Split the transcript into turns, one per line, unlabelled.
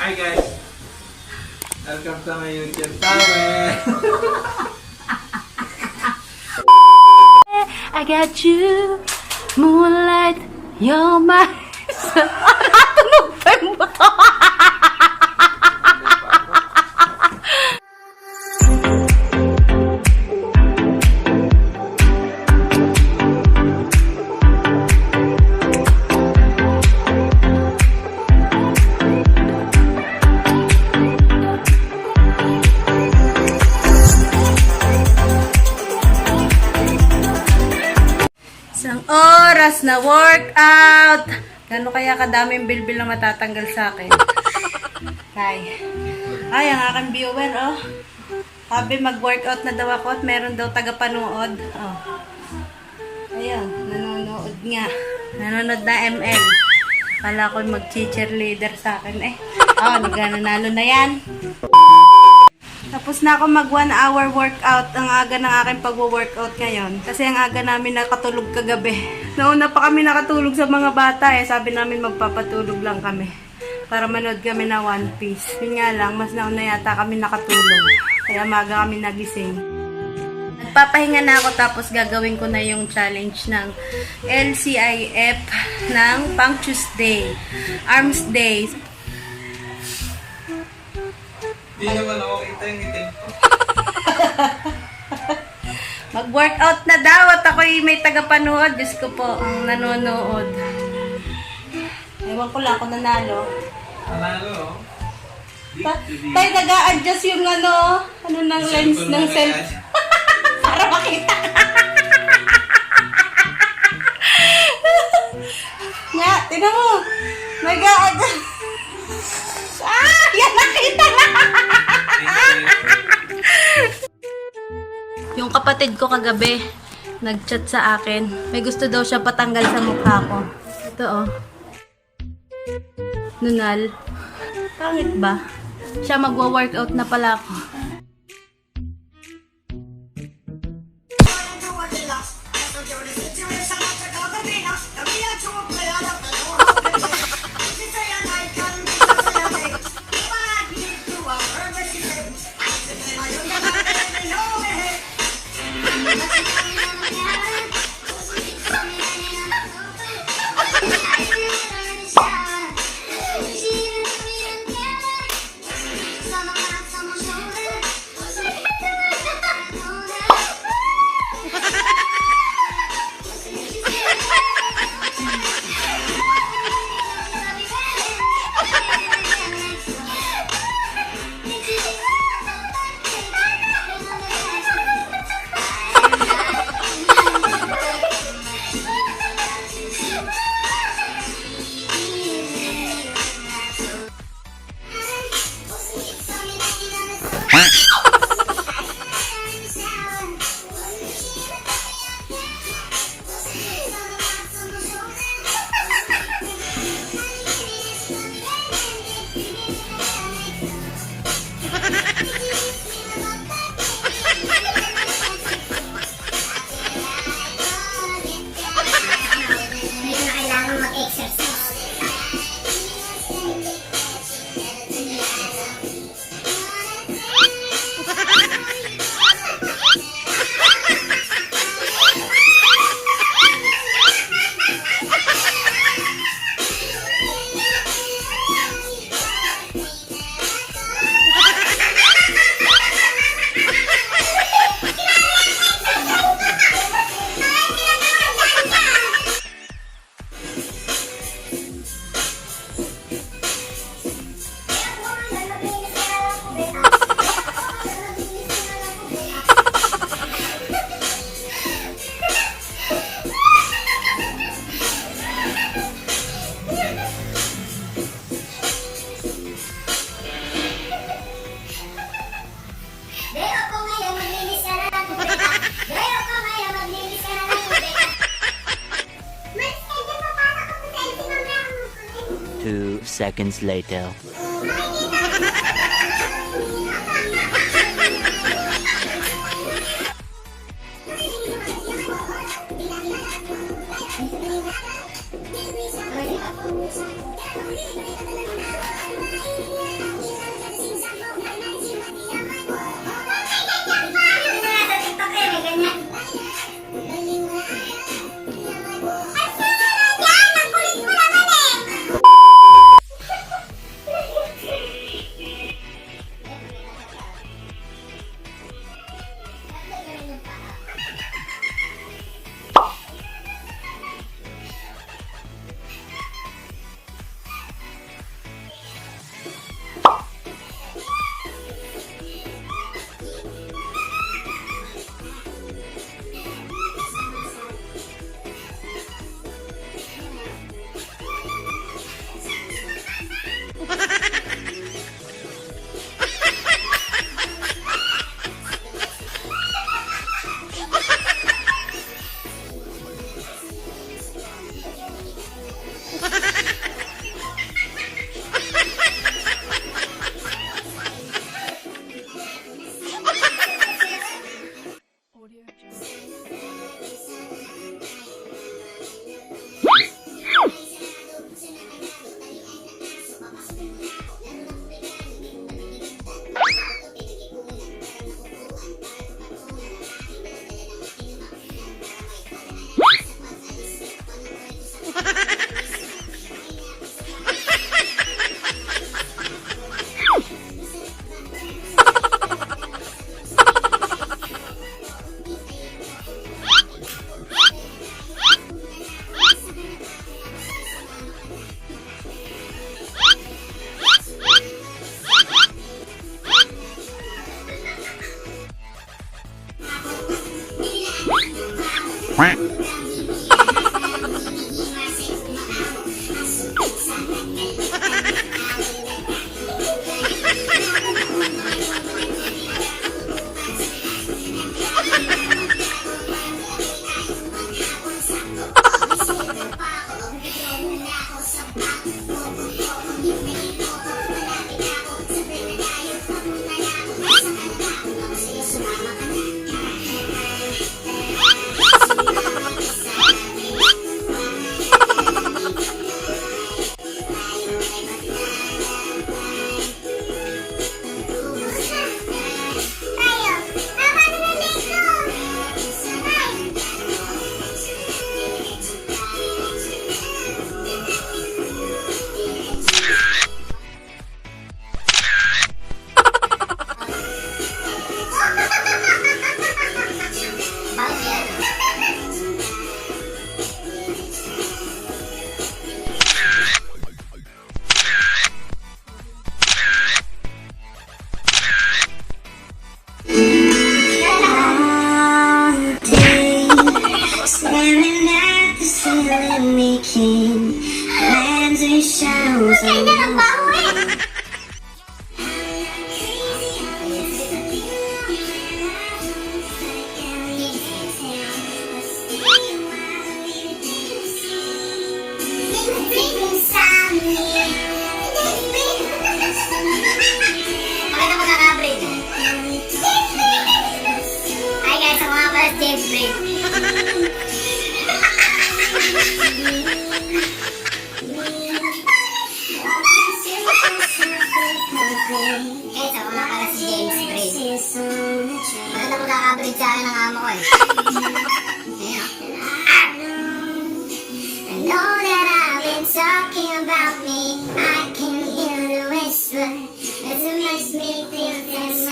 Hi guys! Welcome to my YouTube channel!
I got you, moonlight, you're my... Tunog pa yung buto! Isang oras na workout. Gano'n kaya kadaming bilbil na matatanggal sa akin? Ay, ang aking viewer, oh. Sabi mag-workout na daw ako at meron daw tagapanood. Oh. Ayun, nanonood nga. Nanonood na ML. Kala ko mag-cheerleader sa akin eh. Oh, nanalo na yan. Tapos na ako mag 1 hour workout. Ang aga ng aking pag-workout ngayon. Kasi ang aga namin nakatulog kagabi. Nauna pa kami nakatulog sa mga bata eh. Sabi namin magpapatulog lang kami. Para manood kami na One Piece. Yun nga lang, mas nauna yata kami nakatulog. Kaya maga kami nagising. Nagpapahinga na ako tapos gagawin ko na yung challenge ng LCIF ng pang Tuesday. Arms Day.
Hindi naman ako kita yung itim ko.
Mag-workout na daw at ako'y may tagapanood. Diyos ko po, ang nanonood. Ewan ko lang kung nanalo.
Nanalo, oh.
Tayo nag-a-adjust yung ano ng lens ng cellphone. Para makita ka. Nga, tignan mo. Nag-a-adjust. Yan nakita na. Yung kapatid ko kagabi, nag-chat sa akin. May gusto daw siya patanggal sa mukha ko. Ito oh. Nunal. Pangit ba? Siya magwa-workout na pala ako.
Two seconds later.
Staring at the ceiling, making plans and shadows on the wall.
Hi guys, ako nga pala si James Blake. Guys, ako nga pala si James Blake. Maganda mo nakaka-breed sa akin ng amo ko eh. I know that I've been talking about me. I can hear the whisper. As it makes me feel this